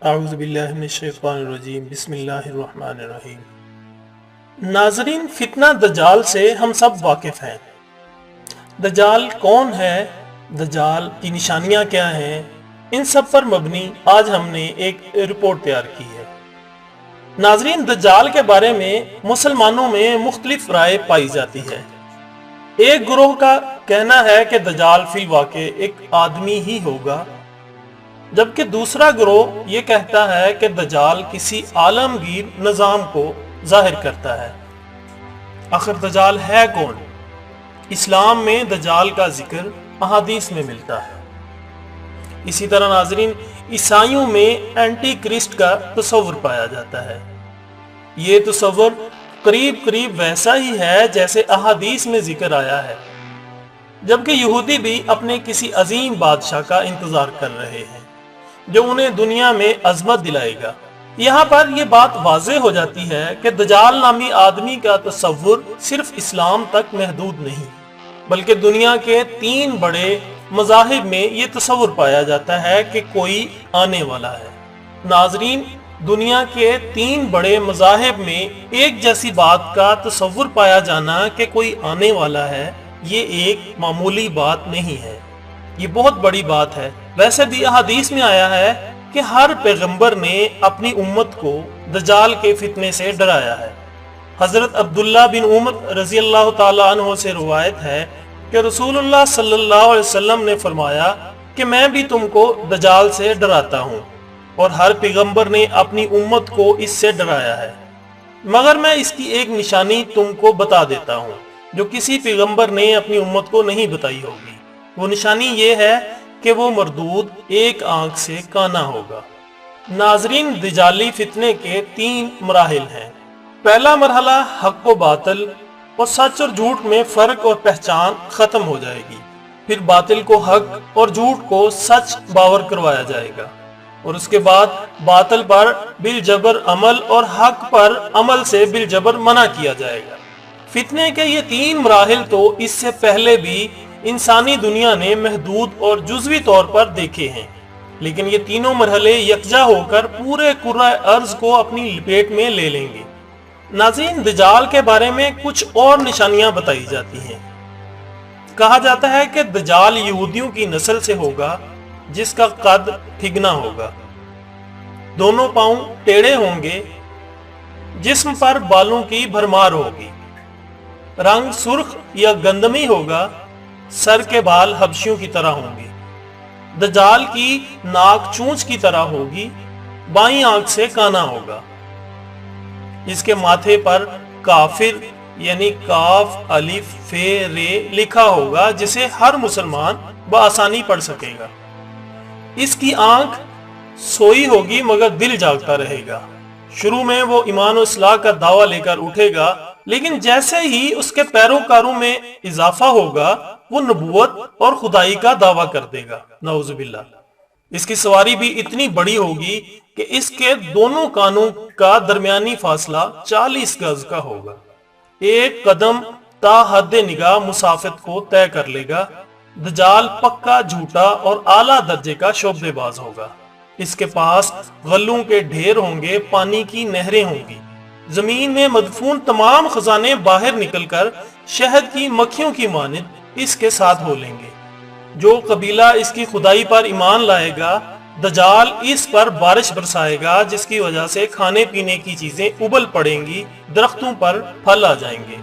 اعوذ باللہ من الشیطان الرجیم، بسم اللہ الرحمن الرحیم۔ ناظرین، فتنہ دجال سے ہم سب واقف ہیں۔ دجال کون ہے، دجال کی نشانیاں کیا ہیں، ان سب پر مبنی آج ہم نے ایک رپورٹ تیار کی ہے۔ ناظرین، دجال کے بارے میں مسلمانوں میں مختلف رائے پائی جاتی ہے۔ ایک گروہ کا کہنا ہے کہ دجال فی الواقع ایک آدمی ہی ہوگا، جبکہ دوسرا گروہ یہ کہتا ہے کہ دجال کسی عالمگیر نظام کو ظاہر کرتا ہے۔ آخر دجال ہے کون؟ اسلام میں دجال کا ذکر احادیث میں ملتا ہے۔ اسی طرح ناظرین، عیسائیوں میں اینٹی کرسٹ کا تصور پایا جاتا ہے۔ یہ تصور قریب ویسا ہی ہے جیسے احادیث میں ذکر آیا ہے، جبکہ یہودی بھی اپنے کسی عظیم بادشاہ کا انتظار کر رہے ہیں جو انہیں دنیا میں عظمت دلائے گا۔ یہاں پر یہ بات واضح ہو جاتی ہے کہ دجال نامی آدمی کا تصور صرف اسلام تک محدود نہیں، بلکہ دنیا کے 3 بڑے مذاہب میں یہ تصور پایا جاتا ہے کہ کوئی آنے والا ہے۔ ناظرین، دنیا کے 3 بڑے مذاہب میں ایک جیسی بات کا تصور پایا جانا کہ کوئی آنے والا ہے، یہ ایک معمولی بات نہیں ہے، یہ بہت بڑی بات ہے۔ ویسے بھی احادیث میں آیا ہے کہ ہر پیغمبر نے اپنی امت کو دجال کے فتنے سے ڈرایا ہے۔ حضرت عبداللہ بن عمر رضی اللہ تعالیٰ عنہ سے روایت ہے کہ رسول اللہ صلی اللہ علیہ وسلم نے فرمایا کہ میں بھی تم کو دجال سے ڈراتا ہوں، اور ہر پیغمبر نے اپنی امت کو اس سے ڈرایا ہے، مگر میں اس کی ایک نشانی تم کو بتا دیتا ہوں جو کسی پیغمبر نے اپنی امت کو نہیں بتائی ہوگی۔ وہ نشانی یہ ہے کہ وہ مردود ایک آنکھ سے کانا ہوگا۔ ناظرین، دجالی فتنے کے 3 مراحل ہیں۔ پہلا مرحلہ حق و باطل اور سچ اور جھوٹ میں فرق اور پہچان ختم ہو جائے گی۔ پھر باطل کو حق اور جھوٹ کو سچ باور کروایا جائے گا، اور اس کے بعد باطل پر بالجبر عمل اور حق پر عمل سے بالجبر منع کیا جائے گا۔ فتنے کے یہ 3 مراحل تو اس سے پہلے بھی انسانی دنیا نے محدود اور جزوی طور پر دیکھے ہیں، لیکن یہ تینوں مرحلے یکجا ہو کر پورے کرۂ ارض کو اپنی لپیٹ میں لے لیں گے۔ ناظرین، دجال کے بارے میں کچھ اور نشانیاں بتائی جاتی ہیں۔ کہا جاتا ہے کہ دجال یہودیوں کی نسل سے ہوگا جس کا قد ٹھگنا ہوگا، دونوں پاؤں ٹیڑھے ہوں گے، جسم پر بالوں کی بھرمار ہوگی، رنگ سرخ یا گندمی ہوگا، سر کے بال حبشیوں کی طرح ہوں گے، دجال کی ناک چونچ کی طرح ہوگی، بائیں آنکھ سے کانا ہوگا، اس کے ماتھے پر کافر یعنی کاف الف فے رے لکھا ہوگا جسے ہر مسلمان بآسانی پڑھ سکے گا۔ اس کی آنکھ سوئی ہوگی مگر دل جاگتا رہے گا۔ شروع میں وہ ایمان و اصلاح کا دعویٰ لے کر اٹھے گا، لیکن جیسے ہی اس کے پیروکاروں میں اضافہ ہوگا وہ نبوت اور خدائی کا دعویٰ کر دے گا، نعوذ باللہ۔ اس کی سواری بھی اتنی بڑی ہوگی کہ اس کے دونوں کانوں کا درمیانی فاصلہ 40 گز کا ہوگا۔ ایک قدم تا حد نگاہ مسافت کو طے کر لے گا۔ دجال پکا جھوٹا اور اعلیٰ درجے کا شعبدے باز ہوگا۔ اس کے پاس غلوں کے ڈھیر ہوں گے، پانی کی نہریں ہوں گی، زمین میں مدفون تمام خزانے باہر نکل کر شہد کی مکھیوں کی مانند اس کے ساتھ ہو لیں گے۔ جو قبیلہ اس کی خدائی پر ایمان لائے گا، دجال اس پر بارش برسائے گا جس کی وجہ سے کھانے پینے کی چیزیں ابل پڑیں گی، درختوں پر پھل آ جائیں گے۔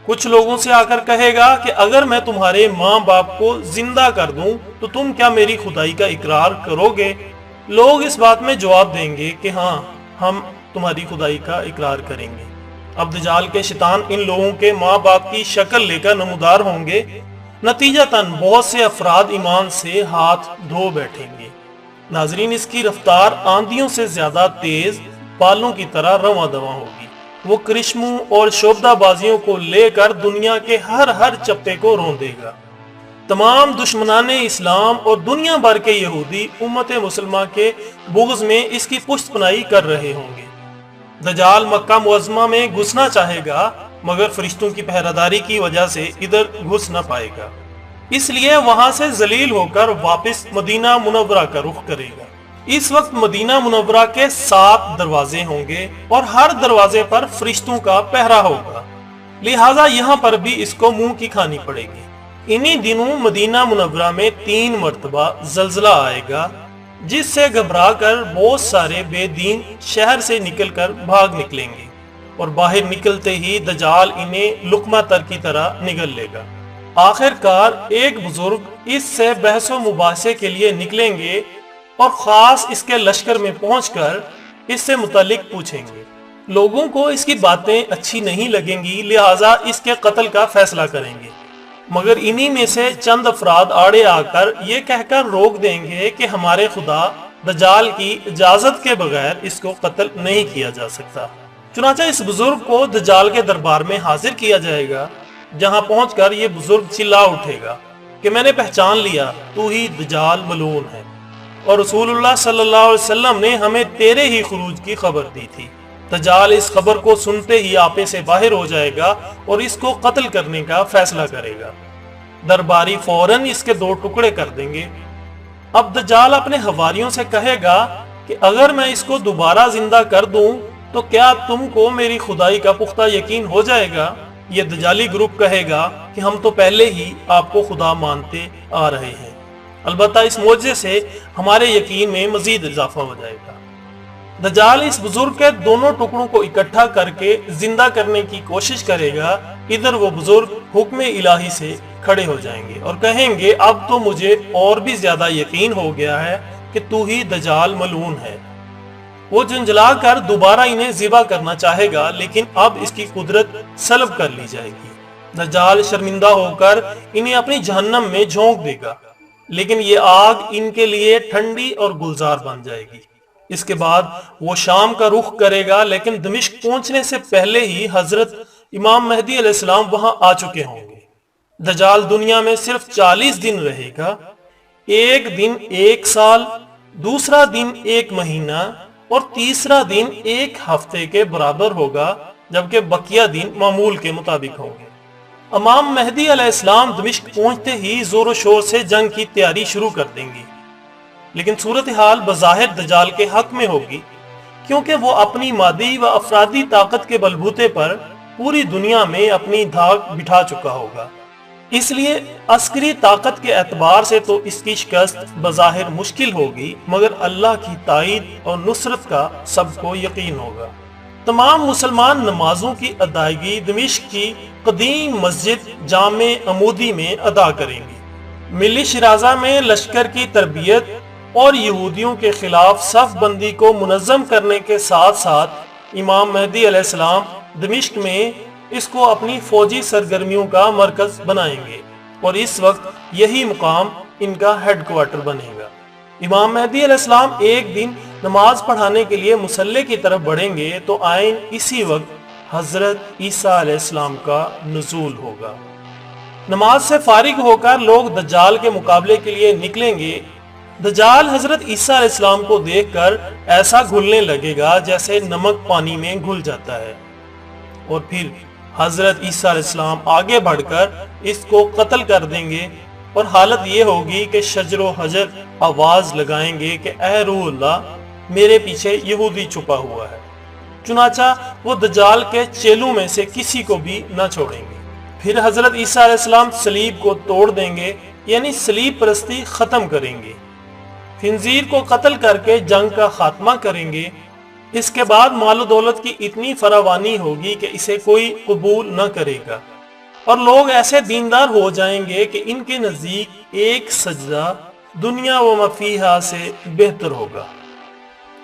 کچھ لوگوں سے آ کر کہے گا کہ اگر میں تمہارے ماں باپ کو زندہ کر دوں تو تم کیا میری خدائی کا اقرار کرو گے؟ لوگ اس بات میں جواب دیں گے کہ ہاں، ہم تمہاری خدائی کا اقرار کریں گے۔ اب دجال کے شیطان ان لوگوں کے ماں باپ کی شکل لے کر نمودار ہوں گے، نتیجتاً بہت سے افراد ایمان سے ہاتھ دھو بیٹھیں گے۔ ناظرین، اس کی رفتار آندھیوں سے زیادہ تیز بالوں کی طرح رواں دواں ہوگی۔ وہ کرشموں اور شعبدہ بازیوں کو لے کر دنیا کے ہر چپے کو روندے گا۔ تمام دشمنان اسلام اور دنیا بھر کے یہودی امت مسلمہ کے بغض میں اس کی پشت پناہی کر رہے ہوں گے۔ دجال مکہ معظمہ میں گھسنا چاہے گا مگر فرشتوں کی پہراداری کی وجہ سے ادھر گھس نہ پائے گا، اس لیے وہاں سے ذلیل ہو کر واپس مدینہ منورہ کا رخ کرے گا۔ اس وقت مدینہ منورہ کے 7 دروازے ہوں گے اور ہر دروازے پر فرشتوں کا پہرا ہوگا، لہٰذا یہاں پر بھی اس کو منہ کی کھانی پڑے گی۔ انہی دنوں مدینہ منورہ میں 3 مرتبہ زلزلہ آئے گا، جس سے گھبرا کر بہت سارے بے دین شہر سے نکل کر بھاگ نکلیں گے، اور باہر نکلتے ہی دجال انہیں لقمہ تر کی طرح نگل لے گا۔ آخر کار ایک بزرگ اس سے بحث و مباحثے کے لیے نکلیں گے اور خاص اس کے لشکر میں پہنچ کر اس سے متعلق پوچھیں گے۔ لوگوں کو اس کی باتیں اچھی نہیں لگیں گی، لہٰذا اس کے قتل کا فیصلہ کریں گے، مگر انہی میں سے چند افراد آڑے آ کر یہ کہہ کر روک دیں گے کہ ہمارے خدا دجال کی اجازت کے بغیر اس کو قتل نہیں کیا جا سکتا۔ چنانچہ اس بزرگ کو دجال کے دربار میں حاضر کیا جائے گا، جہاں پہنچ کر یہ بزرگ چلا اٹھے گا کہ میں نے پہچان لیا، تو ہی دجال ملعون ہے، اور رسول اللہ صلی اللہ علیہ وسلم نے ہمیں تیرے ہی خروج کی خبر دی تھی۔ دجال اس خبر کو سنتے ہی آپے سے باہر ہو جائے گا اور اس کو قتل کرنے کا فیصلہ کرے گا۔ درباری فوراً اس کے 2 ٹکڑے کر دیں گے۔ اب دجال اپنے حواریوں سے کہے گا کہ اگر میں اس کو دوبارہ زندہ کر دوں تو کیا تم کو میری خدائی کا پختہ یقین ہو جائے گا؟ یہ دجالی گروپ کہے گا کہ ہم تو پہلے ہی آپ کو خدا مانتے آ رہے ہیں، البتہ اس معجزے سے ہمارے یقین میں مزید اضافہ ہو جائے گا۔ دجال اس بزرگ کے دونوں ٹکڑوں کو اکٹھا کر کے زندہ کرنے کی کوشش کرے گا۔ ادھر وہ بزرگ حکم الہی سے کھڑے ہو جائیں گے اور کہیں گے اب تو مجھے اور بھی زیادہ یقین ہو گیا ہے کہ تو ہی دجال ملعون ہے۔ وہ جھنجھلا کر دوبارہ انہیں ذبح کرنا چاہے گا، لیکن اب اس کی قدرت سلب کر لی جائے گی۔ دجال شرمندہ ہو کر انہیں اپنی جہنم میں جھونک دے گا، لیکن یہ آگ ان کے لیے ٹھنڈی اور گلزار بن جائے گی۔ اس کے بعد وہ شام کا رخ کرے گا، لیکن دمشق پہنچنے سے پہلے ہی حضرت امام مہدی علیہ السلام وہاں آ چکے ہوں گے۔ دجال دنیا میں صرف 40 دن رہے گا، ایک دن 1 سال، دوسرا دن 1 مہینہ اور تیسرا دن 1 ہفتے کے برابر ہوگا، جبکہ بقیہ دن معمول کے مطابق ہوں گے۔ امام مہدی علیہ السلام دمشق پہنچتے ہی زور و شور سے جنگ کی تیاری شروع کر دیں گے، لیکن صورتحال بظاہر دجال کے حق میں ہوگی، کیونکہ وہ اپنی مادی و افرادی طاقت کے بلبوتے پر پوری دنیا میں اپنی دھاک بٹھا چکا ہوگا۔ اس لیے عسکری طاقت کے اعتبار سے تو اس کی شکست بظاہر مشکل ہوگی، مگر اللہ کی تائید اور نصرت کا سب کو یقین ہوگا۔ تمام مسلمان نمازوں کی ادائیگی دمشق کی قدیم مسجد جامع عمودی میں ادا کریں گے۔ ملی شرازہ میں لشکر کی تربیت اور یہودیوں کے خلاف صف بندی کو منظم کرنے کے ساتھ ساتھ امام مہدی علیہ السلام دمشق میں اس کو اپنی فوجی سرگرمیوں کا مرکز بنائیں گے، اور اس وقت یہی مقام ان کا ہیڈ کوارٹر بنے گا۔ امام مہدی علیہ السلام ایک دن نماز پڑھانے کے لیے مصلی کی طرف بڑھیں گے تو عین اسی وقت حضرت عیسیٰ علیہ السلام کا نزول ہوگا۔ نماز سے فارغ ہو کر لوگ دجال کے مقابلے کے لیے نکلیں گے۔ دجال حضرت عیسیٰ علیہ السلام کو دیکھ کر ایسا گھلنے لگے گا جیسے نمک پانی میں گھل جاتا ہے، اور پھر حضرت عیسیٰ علیہ السلام آگے بڑھ کر اس کو قتل کر دیں گے، اور حالت یہ ہوگی کہ شجر و حجر آواز لگائیں گے کہ اے روح اللہ، میرے پیچھے یہودی چھپا ہوا ہے۔ چنانچہ وہ دجال کے چیلوں میں سے کسی کو بھی نہ چھوڑیں گے۔ پھر حضرت عیسیٰ علیہ السلام صلیب کو توڑ دیں گے، یعنی صلیب پرستی ختم کریں گے، خنزیر کو قتل کر کے جنگ کا خاتمہ کریں گے۔ اس کے بعد مال و دولت کی اتنی فراوانی ہوگی کہ اسے کوئی قبول نہ کرے گا، اور لوگ ایسے دیندار ہو جائیں گے کہ ان کے نزدیک ایک سجدہ دنیا و مفیہا سے بہتر ہوگا۔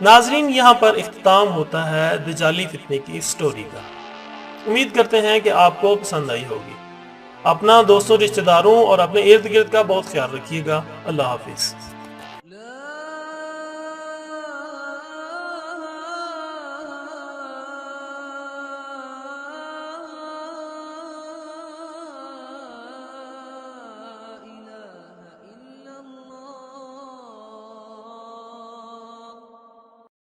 ناظرین، یہاں پر اختتام ہوتا ہے دجالی فتنے کی سٹوری کا۔ امید کرتے ہیں کہ آپ کو پسند آئی ہوگی۔ اپنا دوستوں، رشتہ داروں اور اپنے ارد گرد کا بہت خیال رکھیے گا۔ اللہ حافظ۔